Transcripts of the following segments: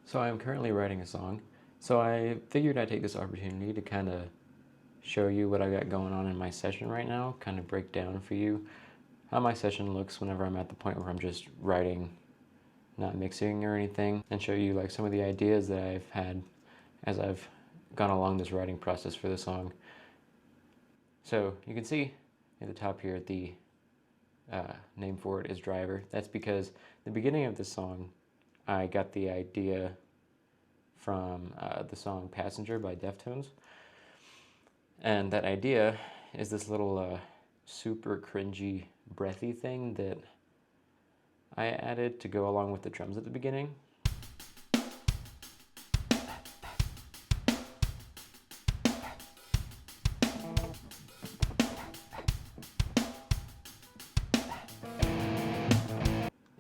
So I'm currently writing a song. So I figured I'd take this opportunity to kind of show you what I got going on in my session right now, kind of break down for you how my session looks whenever I'm at the point where I'm just writing, not mixing or anything, and show you like some of the ideas that I've had as I've gone along this writing process for the song. So you can see at the top here the name for it is Driver. That's because the beginning of this song, I got the idea from the song Passenger by Deftones. And that idea is this little super cringy, breathy thing that I added to go along with the drums at the beginning.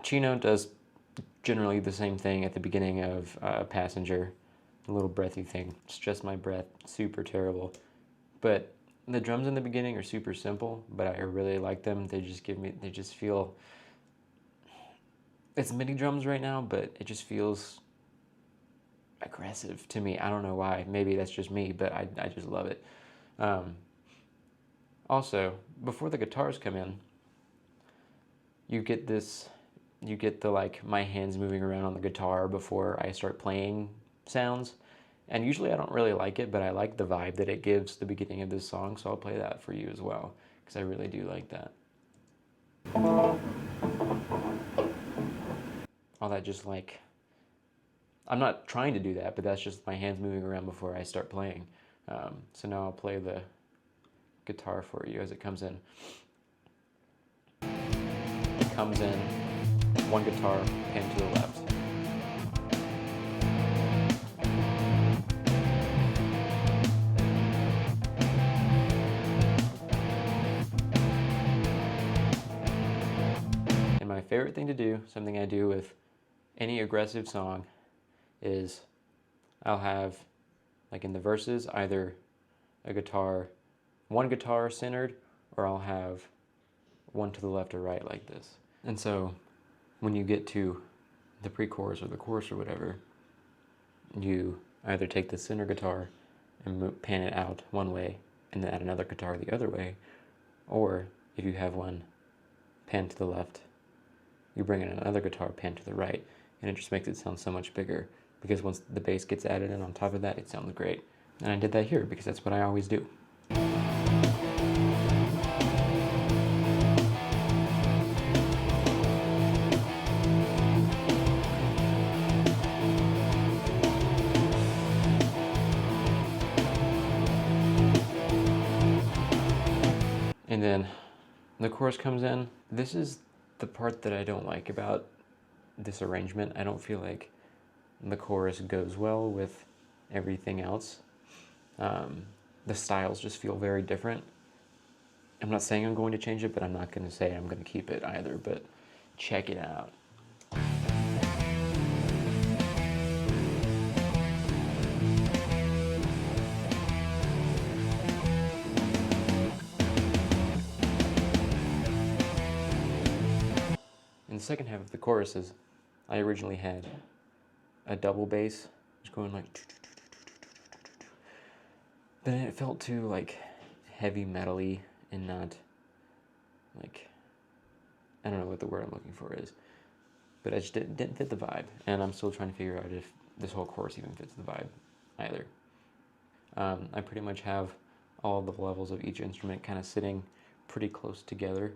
Chino does generally the same thing at the beginning of Passenger, a little breathy thing. It's just my breath, super terrible. But the drums in the beginning are super simple, but I really like them. They just feel, it's MIDI drums right now, but it just feels aggressive to me. I don't know why. Maybe that's just me, but I just love it. Also, before the guitars come in, you get the like my hands moving around on the guitar before I start playing sounds. And usually I don't really like it, but I like the vibe that it gives the beginning of this song, so I'll play that for you as well, because I really do like that. All that just like, I'm not trying to do that, but that's just my hands moving around before I start playing. So now I'll play the guitar for you as it comes in. It comes in, one guitar, pan to the left. And my favorite thing to do, something I do with any aggressive song, is I'll have, like in the verses, either a guitar, one guitar centered, or I'll have one to the left or right like this. And so when you get to the pre-chorus or the chorus or whatever, you either take the center guitar and pan it out one way and then add another guitar the other way, or if you have one pan to the left, you bring in another guitar pan to the right, and it just makes it sound so much bigger, because once the bass gets added in on top of that, it sounds great. And I did that here because that's what I always do. And then the chorus comes in. This is the part that I don't like about this arrangement. I don't feel like the chorus goes well with everything else. The styles just feel very different. I'm not saying I'm going to change it, but I'm not going to say I'm going to keep it either, but check it out. In the second half of the choruses, I originally had a double bass, just going like, but then it felt too like heavy metal-y and not like, I don't know what the word I'm looking for is, but it just didn't fit the vibe, and I'm still trying to figure out if this whole chorus even fits the vibe either. I pretty much have all the levels of each instrument kind of sitting pretty close together,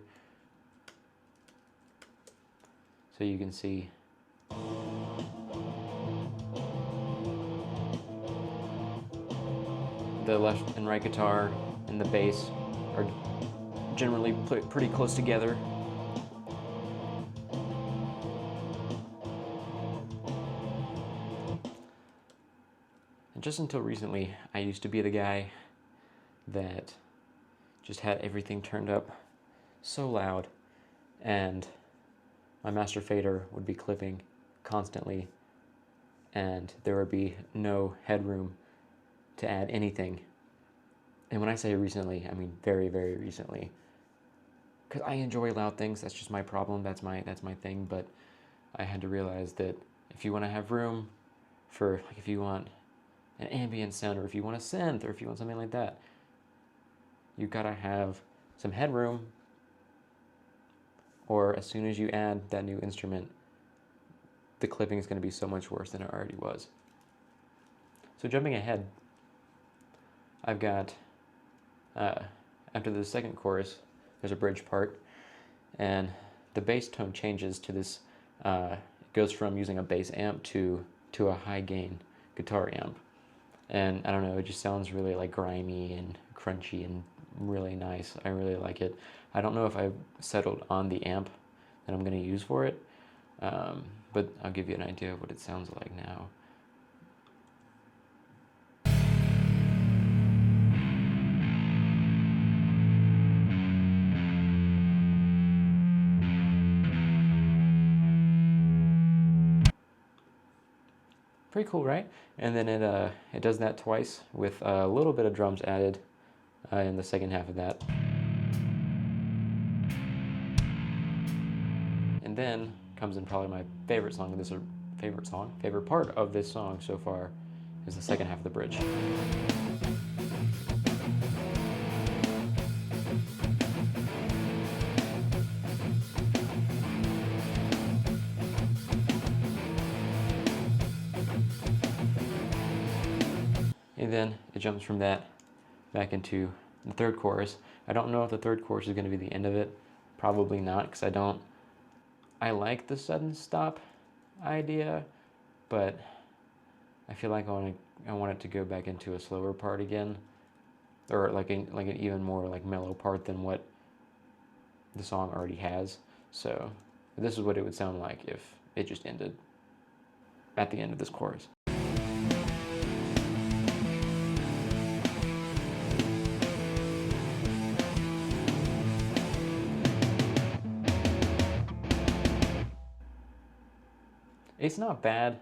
so you can see the left and right guitar and the bass are generally put pretty close together. And just until recently, I used to be the guy that just had everything turned up so loud, and my master fader would be clipping constantly, and there would be no headroom to add anything. And when I say recently, I mean very, very recently. Because I enjoy loud things, that's just my problem, that's my thing, but I had to realize that if you want to have room for like if you want an ambient sound, or if you want a synth, or if you want something like that. You gotta have some headroom, or as soon as you add that new instrument, the clipping is going to be so much worse than it already was. So jumping ahead, I've got, after the second chorus, there's a bridge part, and the bass tone changes to this, it goes from using a bass amp to a high gain guitar amp. And I don't know, it just sounds really like grimy and crunchy and really nice. I really like it. I don't know if I've settled on the amp that I'm going to use for it, but I'll give you an idea of what it sounds like now. Pretty cool, right? And then it does that twice with a little bit of drums added in the second half of that. And then comes in probably my favorite song. Favorite part of this song so far is the second half of the bridge. And then it jumps from that back into the third chorus. I don't know if the third chorus is going to be the end of it. Probably not, because I like the sudden stop idea, but I feel like I want it to go back into a slower part again, or like an even more like mellow part than what the song already has. So this is what it would sound like if it just ended at the end of this chorus. It's not bad.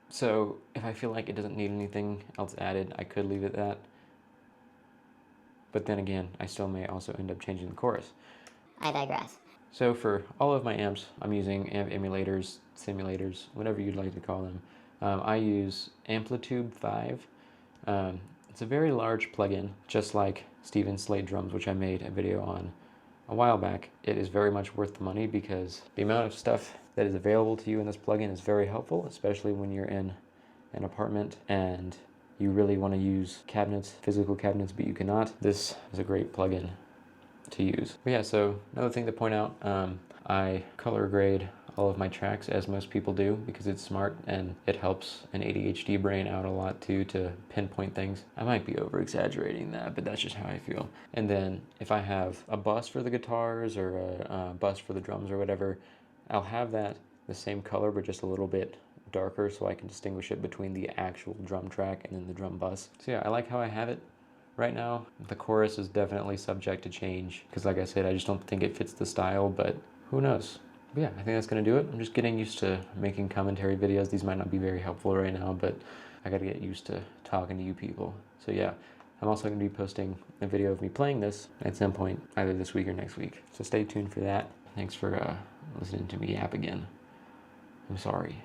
So if I feel like it doesn't need anything else added, I could leave it that. But then again, I still may also end up changing the chorus. I digress. So for all of my amps, I'm using amp emulators, simulators, whatever you'd like to call them. I use Amplitude 5. It's a very large plugin, just like Steven Slade Drums, which I made a video on a while back. It is very much worth the money because the amount of stuff that is available to you in this plugin is very helpful, especially when you're in an apartment and you really want to use cabinets, physical cabinets, but you cannot. This is a great plugin to use. But yeah, so another thing to point out, I color grade all of my tracks, as most people do, because it's smart and it helps an ADHD brain out a lot too, to pinpoint things. I might be over exaggerating that, but that's just how I feel. And then if I have a bus for the guitars or a bus for the drums or whatever, I'll have that the same color but just a little bit darker so I can distinguish it between the actual drum track and then the drum bus. So yeah, I like how I have it right now. The chorus is definitely subject to change because, like I said, I just don't think it fits the style, but who knows. But yeah, I think that's gonna do it. I'm just getting used to making commentary videos. These might not be very helpful right now, but I gotta get used to talking to you people. So yeah, I'm also gonna be posting a video of me playing this at some point, either this week or next week. So stay tuned for that. Thanks for listening to me yap again. I'm sorry.